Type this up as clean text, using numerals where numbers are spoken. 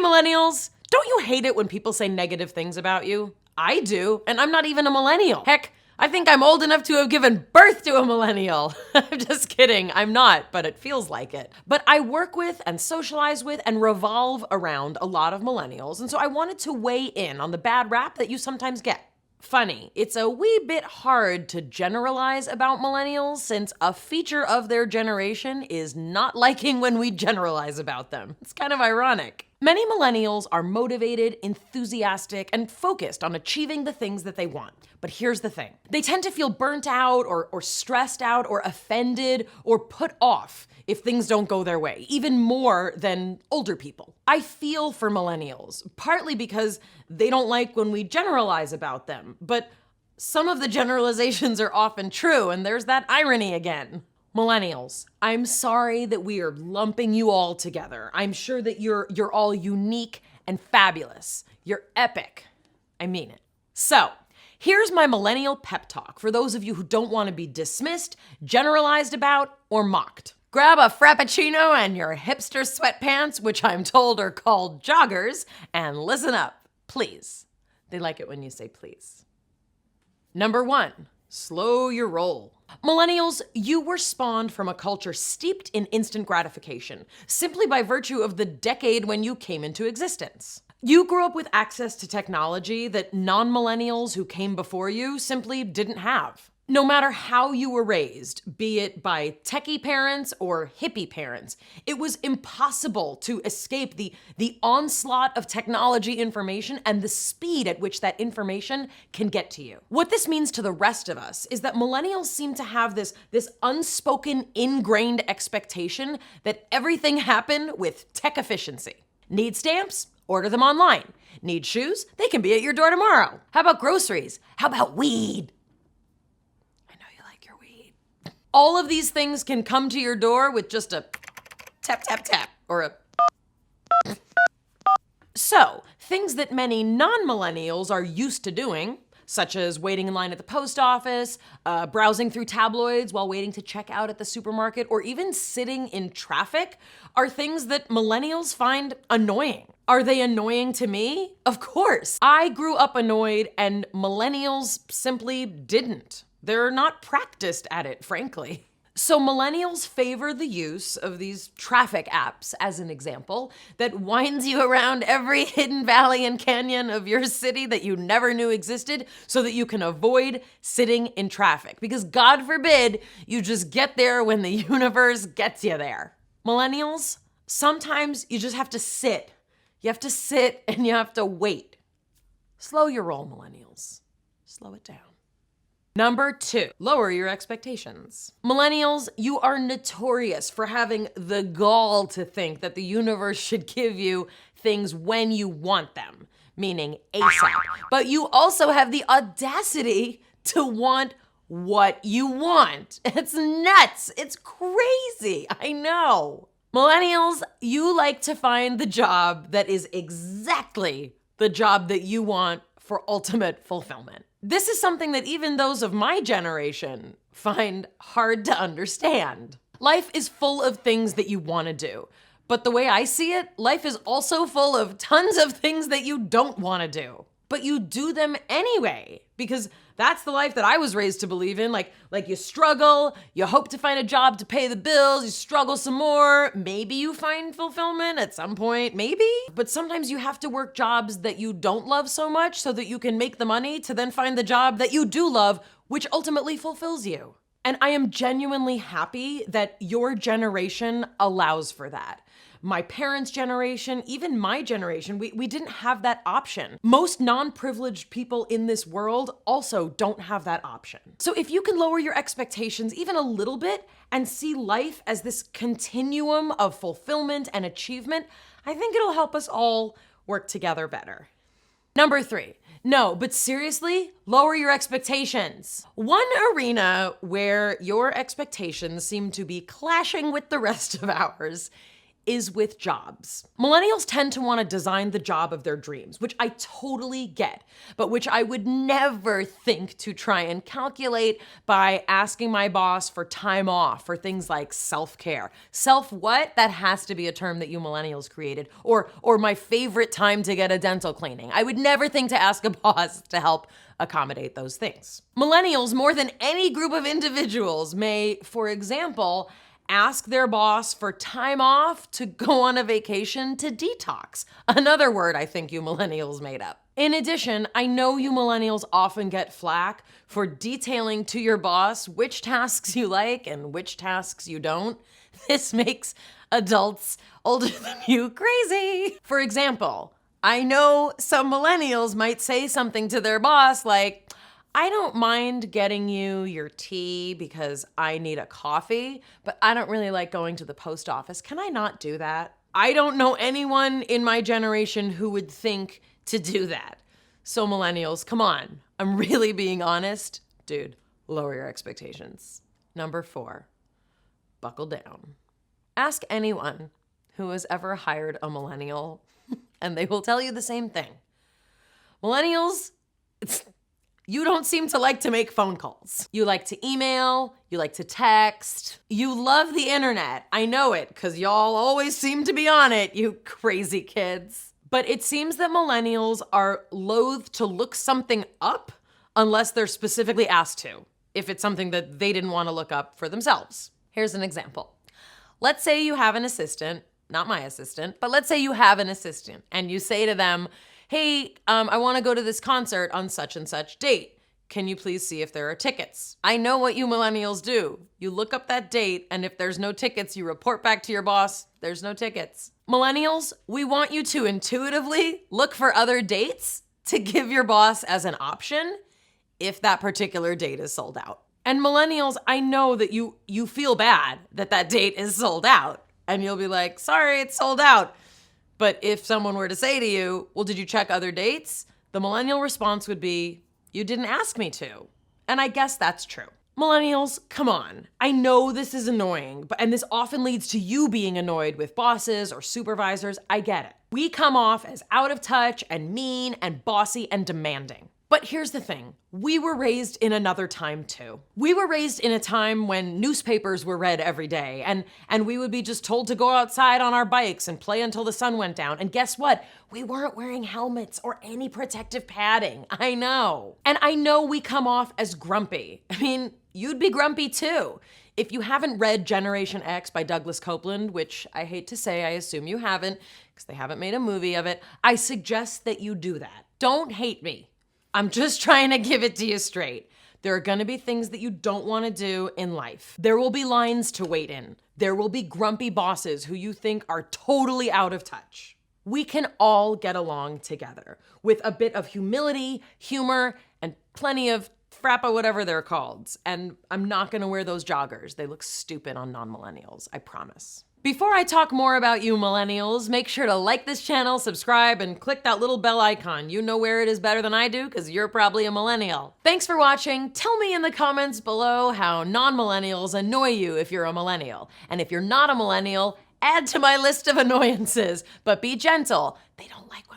millennials, don't you hate it when people say negative things about you? I do, and I'm not even a millennial. Heck, I think I'm old enough to have given birth to a millennial. I'm just kidding, I'm not, but it feels like it. But I work with and socialize with and revolve around a lot of millennials, and so I wanted to weigh in on the bad rap that you sometimes get. Funny, it's a wee bit hard to generalize about millennials since a feature of their generation is not liking when we generalize about them. It's kind of ironic. Many millennials are motivated, enthusiastic, and focused on achieving the things that they want. But here's the thing. They tend to feel burnt out or stressed out or offended or put off if things don't go their way, even more than older people. I feel for millennials, partly because they don't like when we generalize about them, but some of the generalizations are often true, and there's that irony again. Millennials, I'm sorry that we are lumping you all together. I'm sure that you're all unique and fabulous. You're epic. I mean it. So, here's my Millennial Pep Talk for those of you who don't want to be dismissed, generalized about, or mocked. Grab a Frappuccino and your hipster sweatpants, which I'm told are called joggers, and listen up, please. They like it when you say please. Number 1, slow your roll. Millennials, you were spawned from a culture steeped in instant gratification, simply by virtue of the decade when you came into existence. You grew up with access to technology that non-millennials who came before you simply didn't have. No matter how you were raised, be it by techie parents or hippie parents, it was impossible to escape the onslaught of technology information and the speed at which that information can get to you. What this means to the rest of us is that millennials seem to have this unspoken, ingrained expectation that everything happen with tech efficiency. Need stamps? Order them online. Need shoes? They can be at your door tomorrow. How about groceries? How about weed? All of these things can come to your door with just a tap, tap, tap, or a... So, things that many non-millennials are used to doing, such as waiting in line at the post office, browsing through tabloids while waiting to check out at the supermarket, or even sitting in traffic, are things that millennials find annoying. Are they annoying to me? Of course. I grew up annoyed, and millennials simply didn't. They're not practiced at it, frankly. So millennials favor the use of these traffic apps, as an example, that winds you around every hidden valley and canyon of your city that you never knew existed so that you can avoid sitting in traffic. Because God forbid you just get there when the universe gets you there. Millennials, sometimes you just have to sit. You have to sit and you have to wait. Slow your roll, millennials. Slow it down. Number 2, lower your expectations. Millennials, you are notorious for having the gall to think that the universe should give you things when you want them, meaning ASAP. But you also have the audacity to want what you want. It's nuts. It's crazy. I know. Millennials, you like to find the job that is exactly the job that you want for ultimate fulfillment. This is something that even those of my generation find hard to understand. Life is full of things that you want to do, but the way I see it, life is also full of tons of things that you don't want to do. But you do them anyway, because that's the life that I was raised to believe in. Like you struggle, you hope to find a job to pay the bills, you struggle some more, maybe you find fulfillment at some point, maybe. But sometimes you have to work jobs that you don't love so much so that you can make the money to then find the job that you do love, which ultimately fulfills you. And I am genuinely happy that your generation allows for that. My parents' generation, even my generation, we didn't have that option. Most non-privileged people in this world also don't have that option. So if you can lower your expectations even a little bit and see life as this continuum of fulfillment and achievement, I think it'll help us all work together better. Number 3, no, but seriously, lower your expectations. One arena where your expectations seem to be clashing with the rest of ours is with jobs. Millennials tend to want to design the job of their dreams, which I totally get, but which I would never think to try and calculate by asking my boss for time off for things like self-care. Self what? That has to be a term that you millennials created. Or my favorite time to get a dental cleaning. I would never think to ask a boss to help accommodate those things. Millennials, more than any group of individuals, may, for example, ask their boss for time off to go on a vacation to detox. Another word I think you millennials made up. In addition, I know you millennials often get flack for detailing to your boss which tasks you like and which tasks you don't. This makes adults older than you crazy. For example, I know some millennials might say something to their boss like, I don't mind getting you your tea because I need a coffee, but I don't really like going to the post office. Can I not do that? I don't know anyone in my generation who would think to do that. So millennials, come on. I'm really being honest. Dude, lower your expectations. Number 4, buckle down. Ask anyone who has ever hired a millennial and they will tell you the same thing. Millennials, you don't seem to like to make phone calls. You like to email, you like to text. You love the internet. I know it, because y'all always seem to be on it, you crazy kids. But it seems that millennials are loath to look something up unless they're specifically asked to, if it's something that they didn't want to look up for themselves. Here's an example. Let's say you have an assistant, not my assistant, but let's say you have an assistant and you say to them, hey, I want to go to this concert on such and such date. Can you please see if there are tickets? I know what you millennials do. You look up that date, and if there's no tickets, you report back to your boss, there's no tickets. Millennials, we want you to intuitively look for other dates to give your boss as an option if that particular date is sold out. And millennials, I know that you feel bad that that date is sold out, and you'll be like, sorry, it's sold out. But if someone were to say to you, well, did you check other dates? The millennial response would be, you didn't ask me to. And I guess that's true. Millennials, come on. I know this is annoying, and this often leads to you being annoyed with bosses or supervisors. I get it. We come off as out of touch and mean and bossy and demanding. But here's the thing. We were raised in another time too. We were raised in a time when newspapers were read every day and we would be just told to go outside on our bikes and play until the sun went down. And guess what? We weren't wearing helmets or any protective padding. I know. And I know we come off as grumpy. I mean, you'd be grumpy too. If you haven't read Generation X by Douglas Copeland, which I hate to say, I assume you haven't, because they haven't made a movie of it, I suggest that you do that. Don't hate me. I'm just trying to give it to you straight. There are gonna be things that you don't wanna do in life. There will be lines to wait in. There will be grumpy bosses who you think are totally out of touch. We can all get along together with a bit of humility, humor, and plenty of frappa, whatever they're called. And I'm not gonna wear those joggers. They look stupid on non-millennials, I promise. Before I talk more about you millennials, make sure to like this channel, subscribe, and click that little bell icon. You know where it is better than I do, because you're probably a millennial. Thanks for watching. Tell me in the comments below how non-millennials annoy you if you're a millennial. And if you're not a millennial, add to my list of annoyances, but be gentle. They don't like when